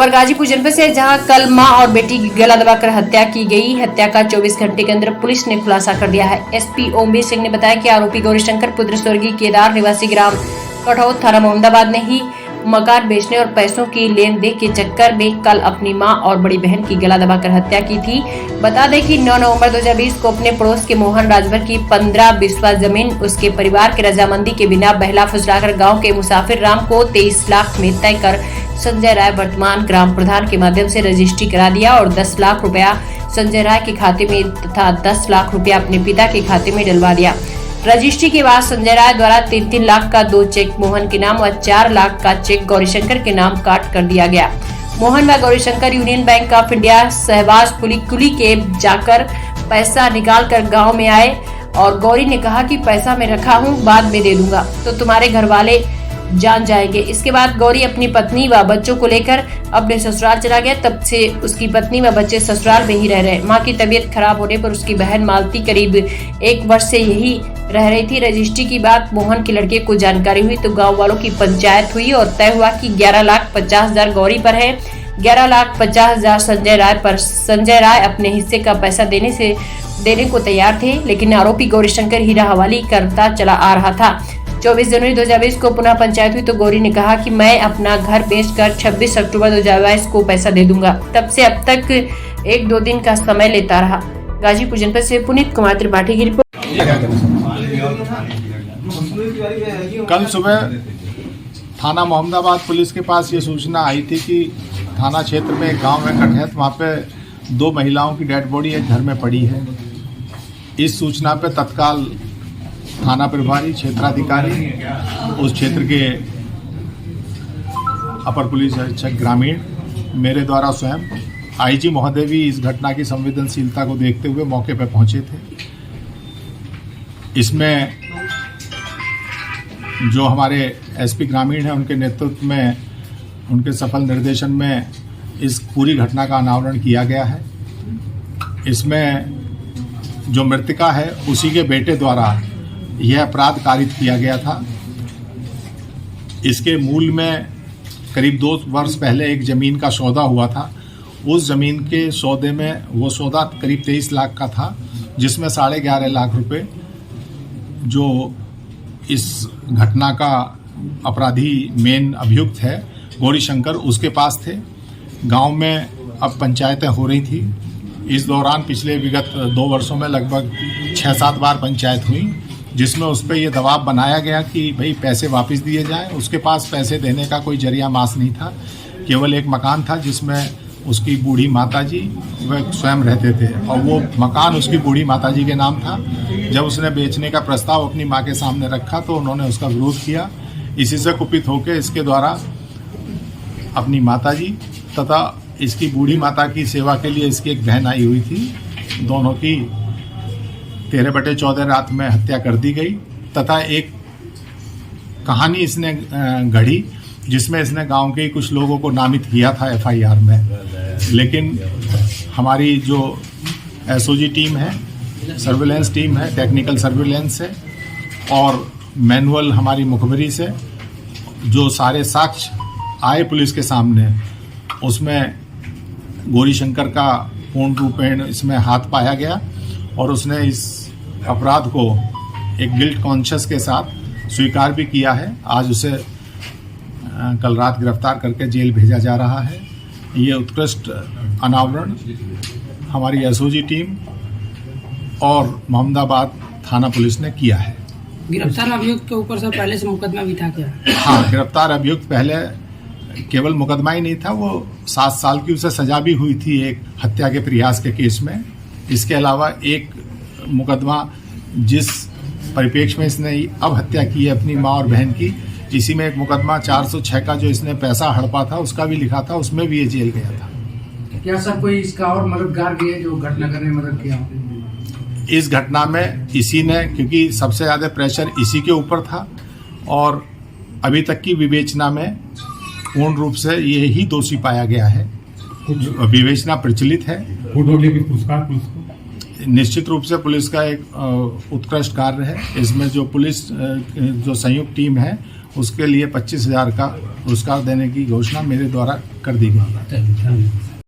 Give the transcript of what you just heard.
और गाजीपुर जनपद से जहां कल मां और बेटी की गला दबाकर हत्या की गई। हत्या का 24 घंटे के अंदर पुलिस ने खुलासा कर दिया है। एसपी ओमवीर सिंह ने बताया कि आरोपी गौरीशंकर पुत्र स्वर्गीय केदार निवासी ग्राम कठौत थाना मोहम्मदाबाद ने ही मकान बेचने और पैसों की लेन देन के चक्कर में कल अपनी मां और बड़ी बहन की गला दबाकर हत्या की थी। बता दें कि 9 नवंबर 2020 को अपने पड़ोस के मोहन राजभर की 15 बिस्वा जमीन उसके परिवार की रजामंदी के बिना बहला फुसलाकर गांव के मुसाफिर राम को 23 लाख में तय कर संजय राय वर्तमान ग्राम प्रधान के माध्यम से रजिस्ट्री करा दिया और 10 लाख रुपया संजय राय के खाते में तथा 10 लाख रुपया अपने पिता के खाते में डलवा दिया। रजिस्ट्री के बाद संजय राय द्वारा 3-3 लाख का 2 चेक मोहन के नाम और 4 लाख का चेक गौरीशंकर के नाम काट कर दिया गया। मोहन व Gaurishankar Union Bank of India सहबाज कुली के जाकर पैसा निकाल कर गाँव में आए और गौरी ने कहा कि पैसा मैं रखा हूँ, बाद में दे दूंगा तो तुम्हारे घर वाले जान जाएंगे। इसके बाद गौरी अपनी पत्नी व बच्चों को लेकर अपने ससुराल चला गया। तब से उसकी पत्नी व बच्चे ससुराल में ही रह रहे। मां की तबीयत खराब होने पर उसकी बहन मालती करीब 1 वर्ष से यही रह रही थी। रजिस्ट्री की बात मोहन के लड़के को जानकारी हुई तो गांव वालों की पंचायत हुई और तय हुआ कि 11,50,000 गौरी पर है, 11,50,000 संजय राय पर। संजय राय अपने हिस्से का पैसा देने को तैयार थे, लेकिन आरोपी गौरीशंकर हीरा हवाली करता चला आ रहा था। 24 जनवरी 2020 को पुनः पंचायत हुई तो गौरी ने कहा कि मैं अपना घर बेचकर 26 अक्टूबर 2022 को पैसा दे दूंगा। तब से अब तक 1-2 दिन का समय लेता रहा। गाजीपुर जनपद से पुनीत कुमार त्रिपाठी की रिपोर्ट। कल सुबह थाना मोहम्मदाबाद पुलिस के पास ये सूचना आई थी कि थाना क्षेत्र में एक गांव है कठैत, वहाँ पे 2 महिलाओं की डेड बॉडी एक घर में पड़ी है। इस सूचना पे तत्काल थाना प्रभारी क्षेत्राधिकारी उस क्षेत्र के अपर पुलिस अधीक्षक ग्रामीण मेरे द्वारा स्वयं आईजी महोदय भी इस घटना की संवेदनशीलता को देखते हुए मौके पर पहुंचे थे। इसमें जो हमारे एसपी ग्रामीण हैं उनके नेतृत्व में, उनके सफल निर्देशन में इस पूरी घटना का अनावरण किया गया है। इसमें जो मृतका है उसी के बेटे द्वारा यह अपराध कारित किया गया था। इसके मूल में करीब 2 वर्ष पहले एक ज़मीन का सौदा हुआ था। उस ज़मीन के सौदे में वो सौदा करीब 23 लाख का था, जिसमें 11.5 लाख रुपए जो इस घटना का अपराधी मेन अभियुक्त है गौरीशंकर, उसके पास थे। गांव में अब पंचायतें हो रही थी। इस दौरान पिछले विगत 2 वर्षों में लगभग 6-7 बार पंचायत हुई, जिसमें उस पर यह दबाव बनाया गया कि भाई पैसे वापस दिए जाएं। उसके पास पैसे देने का कोई जरिया मास नहीं था, केवल एक मकान था जिसमें उसकी बूढ़ी माताजी वह स्वयं रहते थे और वो मकान उसकी बूढ़ी माताजी के नाम था। जब उसने बेचने का प्रस्ताव अपनी मां के सामने रखा तो उन्होंने उसका विरोध किया। इसी से कुपित होकर इसके द्वारा अपनी माताजी तथा इसकी बूढ़ी माता की सेवा के लिए इसकी एक बहन आई हुई थी, दोनों की 13/14 रात में हत्या कर दी गई तथा एक कहानी इसने गढ़ी जिसमें इसने गांव के कुछ लोगों को नामित किया था एफआईआर में। लेकिन हमारी जो एसओजी टीम है, सर्विलेंस टीम है, टेक्निकल सर्विलेंस है और मैनुअल हमारी मुखबरी से जो सारे साक्ष्य आए पुलिस के सामने, उसमें गौरीशंकर का पूर्ण रूपेण इसमें हाथ पाया गया और उसने इस अपराध को एक गिल्ट कॉन्शियस के साथ स्वीकार भी किया है। आज उसे कल रात गिरफ्तार करके जेल भेजा जा रहा है। ये उत्कृष्ट अनावरण हमारी एसओजी टीम और मोहम्मदाबाद थाना पुलिस ने किया है। गिरफ्तार अभियुक्त के ऊपर से पहले से मुकदमा भी था क्या? हाँ, गिरफ्तार अभियुक्त पहले केवल मुकदमा ही नहीं था, वो 7 साल की उसे सजा भी हुई थी एक हत्या के प्रयास के केस में। इसके अलावा एक मुकदमा जिस परिप्रेक्ष्य में इसने अब हत्या की है अपनी माँ और बहन की, इसी में एक मुकदमा 406 का जो इसने पैसा हड़पा था उसका भी लिखा था, उसमें भी ये जेल गया था। क्या सर कोई इसका और मददगार भी है जो घटना करने में मदद किया? इस घटना में इसी ने, क्योंकि सबसे ज़्यादा प्रेशर इसी के ऊपर था और अभी तक की विवेचना में पूर्ण रूप से ये ही दोषी पाया गया है। विवेचना प्रचलित है। निश्चित रूप से पुलिस का एक उत्कृष्ट कार्य है। इसमें जो पुलिस जो संयुक्त टीम है उसके लिए 25,000 का पुरस्कार देने की घोषणा मेरे द्वारा कर दी गई है।